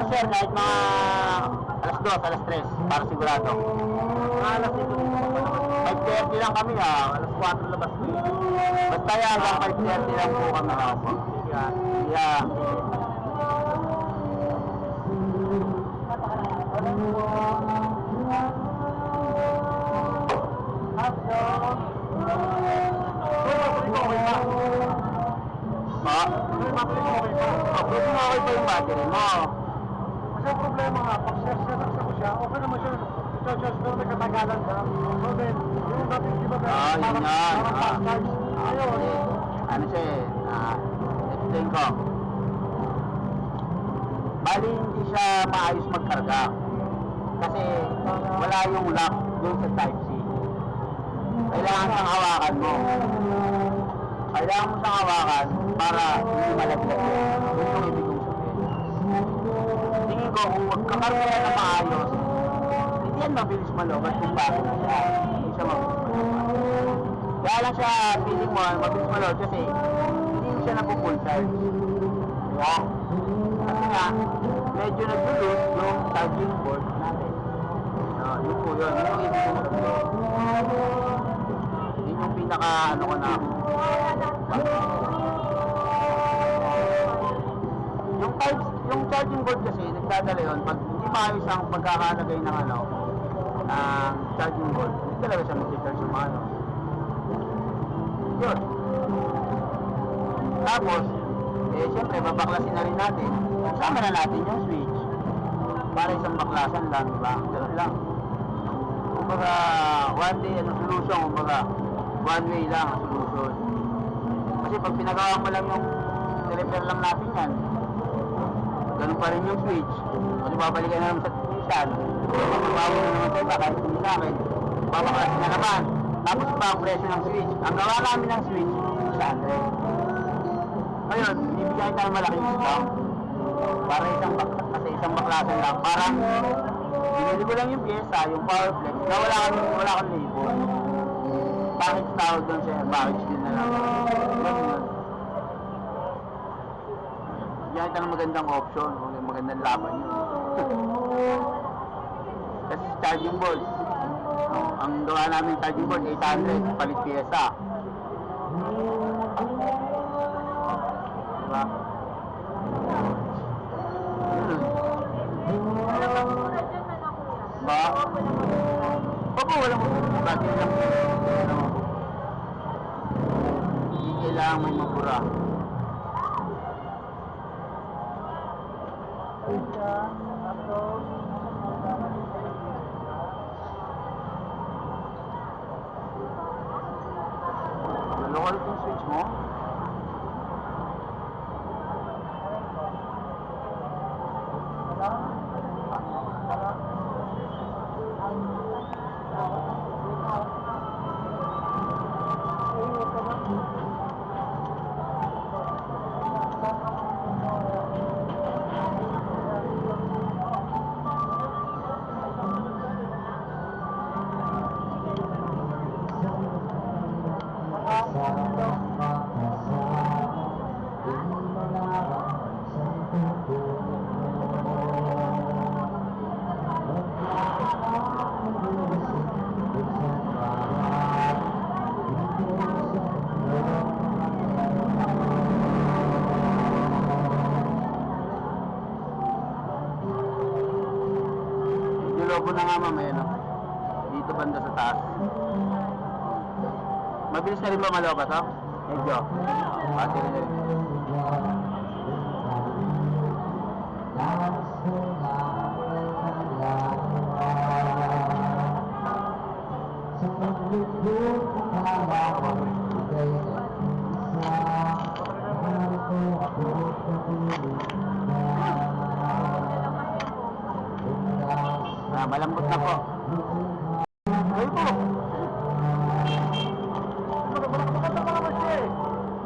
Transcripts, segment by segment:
Sir, kahit mga alas 2, alas 3, para sigurado. Alas 5:30 lang kami alas 4 labas ko. Basta yan, hanggang 5:30 lang po kami po. Yeah. Okay pa yung battery mo. Kasi ang problema nga, pag sasaksak ko siya, okay naman siya. I-charge doon, may katagalan siya. So then, yung dating di ba Yun yan. fast charge. Ayun. Ano siya explain ko. Bali hindi siya maayos magkarga. Kasi wala yung lock doon sa Type-C. Kailangan siyang hawakan mo. Kailangan mo siyang hawakan para hindi malaglag yun. Yun yung ibig kong sabihin. Tingin ko kung magkakarga yan na maayos, hindi yan mabilis malobat kung bago na siya. Hindi siya mabilis malobat. Kaya lang siya, feeling mo, mabilis malobat kasi hindi siya napupull charge. Diba? Kasi nga, medyo nag-lose yung charging board natin. Yun po yun. Yun yung ibig kong sabihin. Yun yung pinaka ano ko na yung charging board kasi nagdadala yun pag hindi maayos ang pagkakalagay ng ng charging board, hindi talaga siya mag-charge ng maayos. Yun. Tapos syempre babaklasin na rin natin, sama na natin yung switch para isang baklasan lang, diba? Ganun lang. Kumbaga one day solution, kumbaga one way lang ang solution. Kasi pag pinagawa mo lang yung repair lang natin yan, ganun pa rin yung switch. Kasi babalikan na naman sa technician, babawa na naman sa iba, kahit hindi sa akin, babaklasin na naman. Tapos pa ang presyo ng switch. Ang gawa namin ng switch, 600. Ngayon, bibigyan tayo malaking discount para isang baklasan lang. Parang binili ko lang yung pyesa, yung power flex, na wala kang label. Package tawag doon siya, package din na lang. Ganun. Bigyan tayo ng magandang option, magandang laban yun. Kasi charging board, ang gawa namin charging board, 800, palit pyesa. Diba? Ba? Opo, walang battery lang. Hindi kailangan may mabura. Nalokal yung switch mo? Lobo na nga mamaya, no? Dito banda sa taas. Mabilis na rin ba maloba to? Medyo. Pati rin rin. Malambot na po. Ay po. Maganda pa naman siya eh.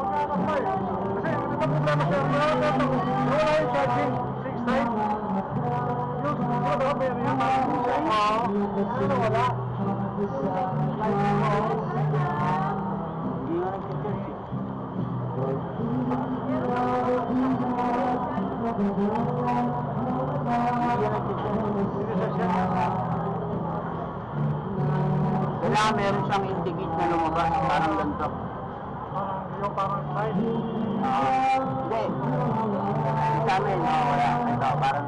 Magkakapal. Kasi ito problema siya. Wala yung charging 6 times. Yung susunod ako meron yung ano wala. Hindi nga nag-charge eh. meron siyang indicate na lumabas, parang ganito. Parang style. Hindi. Sa amin, wala. Ito, parang,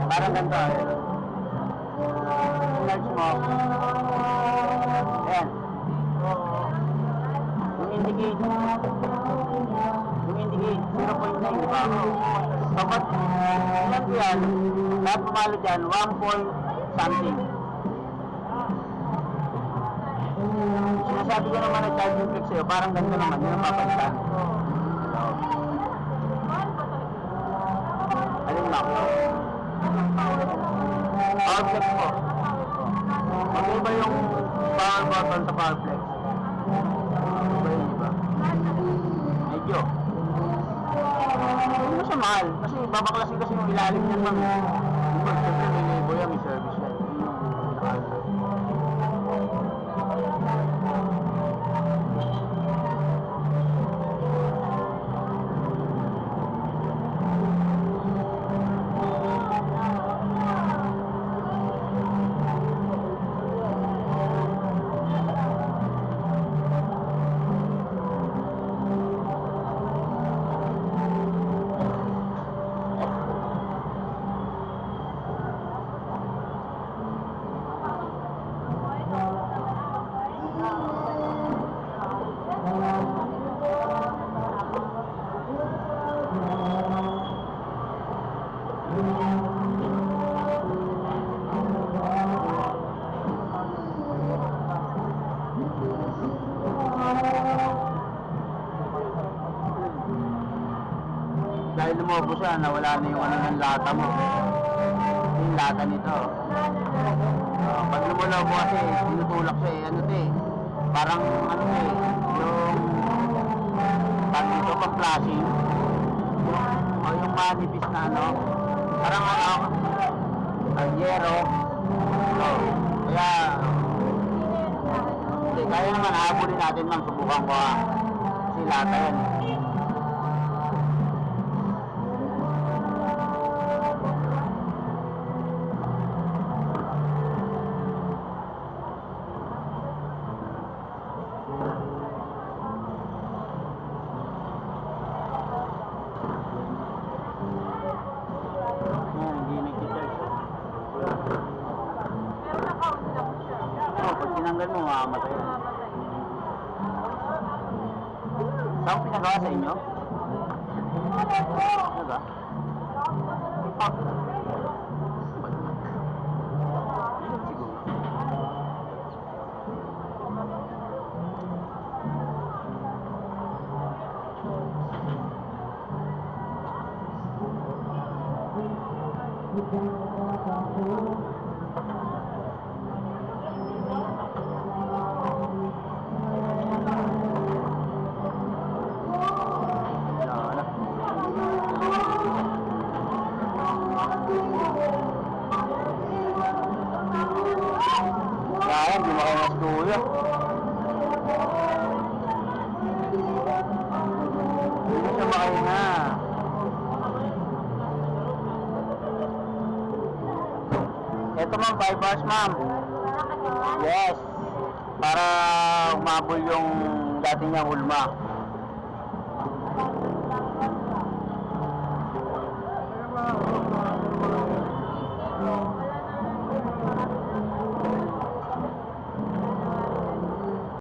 parang ganito. Search mo. Ayan. Yung indicate, 0.9, di ba? Kapag, ilan ko yan, lahat pumalo dyan, 1 point something. Sinasabi ko naman na charging flex sa'yo, parang ganito naman, yun ang papalitan. Alin mo? Power flex po. Mag-iba yung power button sa power flex. Iba yun, iba? Medyo. Hindi mo siya mahal. Kasi babaklasin kasi yung ilalim niyan, ma'am. Diba, siyempre may labor yan, may service yan. Yun yung mahal. Dahil lumobo siya, nawala na yung ano ng lata mo. Yung lata nito. Pag lumulobo kasi, tinutulak siya eh. Ano to eh. Parang ano to eh. Yung pag dito, pag flashing. O yung manipis na ano. Parang ano. Agyero. So, kaya hindi, kaya naman habulin natin ma'am. Subukan ko ha. Kasi lata yan eh. Pag tinanggal mo, mamamatay. Saan pinagawa sa inyo? Ano ba? Kaya, hindi mo kayo mas tuyo. Hindi siya makahinga. Ito ma'am, 5 hours ma'am. Yes. Para umabol yung dati niyang ulma.